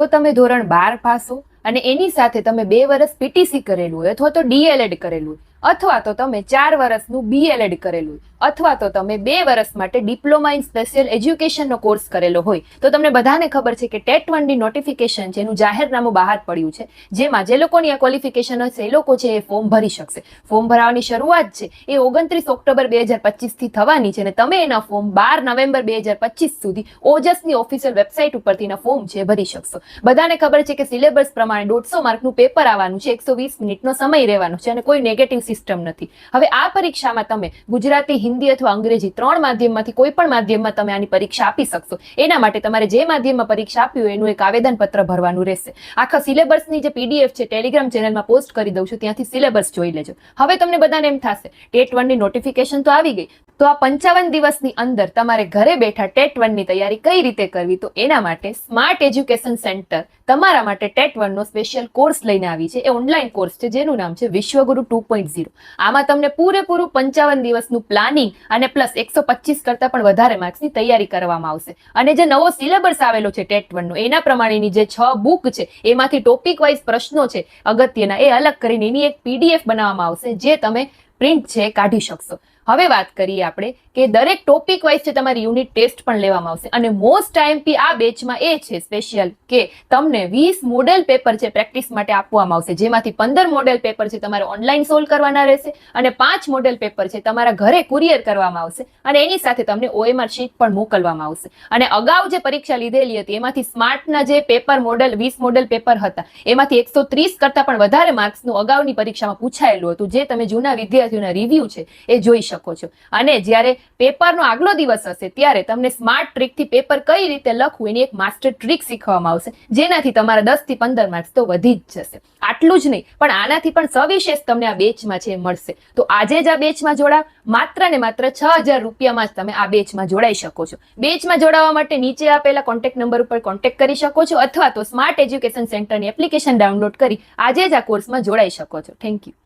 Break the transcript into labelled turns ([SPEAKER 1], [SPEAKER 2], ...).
[SPEAKER 1] તો તમે ધોરણ 12 પાસ હો અને એની સાથે તમે 2 વર્ષ પીટીસી કરેલું હોય અથવા તો ડીએલએડ કરેલું હોય અથવા તો તમે 4 વર્ષનું બીએલએડ કરેલું હોય અથવા તો તમે 2 વર્ષ માટે ડિપ્લોમા ઇન સ્પેશિયલ એજ્યુકેશનનો કોર્સ કરેલો હોય તો તમને બધાને ખબર છે કે ટેટ 1 નોટિફિકેશન છે એનું જાહેરનામું બહાર પડ્યું છે, જેમાં જે લોકોની આ ક્વોલિફિકેશન હશે એ લોકો છે એ ફોર્મ ભરી શકશે. ફોર્મ ભરવાની શરૂઆત છે એ 29 ઓક્ટોબર 2025 થી થવાની છે અને તમે એના ફોર્મ 12 નવેમ્બર 2025 સુધી ઓજસની ઓફિશિયલ વેબસાઇટ ઉપરથી એના ફોર્મ છે ભરી શકશો. બધાને ખબર છે કે સિલેબસ પ્રમાણે 150 માર્કનું પેપર આવવાનું છે, 120 મિનિટનો સમય રહેવાનો છે અને કોઈ નેગેટિવ સિસ્ટમ નથી. હવે આ પરીક્ષામાં તમે ગુજરાતી, હિન્દી અથવા અંગ્રેજી 3 માધ્યમમાંથી કોઈ પણ માધ્યમમાં તમે આની પરીક્ષા આપી શકશો. એના માટે તમારે જે માધ્યમમાં પરીક્ષા આપી હોય એનું એક આવેદન પત્ર ભરવાનું રહેશે. આખા સિલેબસની જે પીડીએફ છે ટેલિગ્રામ ચેનલમાં પોસ્ટ કરી દઉં છું, ત્યાંથી સિલેબસ જોઈ લેજો. હવે તમને બધાને એમ થશે ટેટ 1 નોટિફિકેશન તો આવી ગઈ, તો આ 55 દિવસની અંદર તમારે ઘરે બેઠા ટેટ 1 તૈયારી કઈ રીતે કરવી? તો એના માટે સ્માર્ટ એજ્યુકેશન સેન્ટર તમારા માટે ટેટ 1 સ્પેશિયલ કોર્સ લઈને આવી છે. એ ઓનલાઈન કોર્સ છે જેનું નામ છે વિશ્વગુરુ 2.0. આમાં તમને પૂરેપૂરું 55 દિવસનું પ્લાનિંગ અને પ્લસ 125 કરતા પણ વધારે માર્ક્સની તૈયારી કરવામાં આવશે. અને જે નવો સિલેબસ આવેલો છે ટેટ 1 એના પ્રમાણેની જે 6 બુક છે એમાંથી ટોપિક વાઇઝ પ્રશ્નો છે અગત્યના એ અલગ કરીને એની એક પીડીએફ બનાવવામાં આવશે, જે તમે પ્રિન્ટ છે કાઢી શકશો. હવે વાત કરીએ આપણે કે દરેક ટોપિક વાઇઝ છે તમારી યુનિટ ટેસ્ટ પણ લેવામાં આવશે અને મોસ્ટ આઈએમપી આ બેચમાં એ છે સ્પેશિયલ કે તમને 20 મોડેલ પેપર છે પ્રેક્ટિસ માટે આપવામાં આવશે, જેમાંથી 15 મોડેલ પેપર છે તમારે ઓનલાઈન સોલ્વ કરવાના રહેશે અને 5 મોડેલ પેપર છે તમારા ઘરે કુરિયર કરવામાં આવશે અને એની સાથે તમને OMR શીટ પણ મોકલવામાં આવશે. અને અગાઉ જે પરીક્ષા લીધેલી હતી એમાંથી સ્માર્ટના જે પેપર મોડેલ 20 મોડેલ પેપર હતા એમાંથી 130 કરતા પણ વધારે માર્ક્સનું અગાઉની પરીક્ષામાં પૂછાયેલું હતું, જે તમે જૂના વિદ્યાર્થીઓના રિવ્યુ છે એ જોઈ શકો છો. અને જ્યારે પેપરનો આગલો દિવસ હશે ત્યારે તમને સ્માર્ટ ટ્રીકથી પેપર કઈ રીતે લખવું એની એક માસ્ટર ટ્રીક શીખવામાં આવશે, જેનાથી તમારા 10 થી 15 માર્ક્સ તો વધી જ જશે. આટલું જ નહીં પણ આનાથી પણ સવિશેષ તમને આ બેચમાં છે મળશે. તો આજે જ આ બેચમાં જોડાવ. માત્ર ને માત્ર 6000 રૂપિયામાં જ તમે આ બેચમાં જોડાઈ શકો છો. બેચમાં જોડાવા માટે નીચે આપેલા કોન્ટેક્ટ નંબર ઉપર કોન્ટેક્ટ કરી શકો છો અથવા તો સ્માર્ટ એજ્યુકેશન સેન્ટરની એપ્લિકેશન ડાઉનલોડ કરી આજે જ આ કોર્સમાં જોડાઈ શકો છો. Thank you.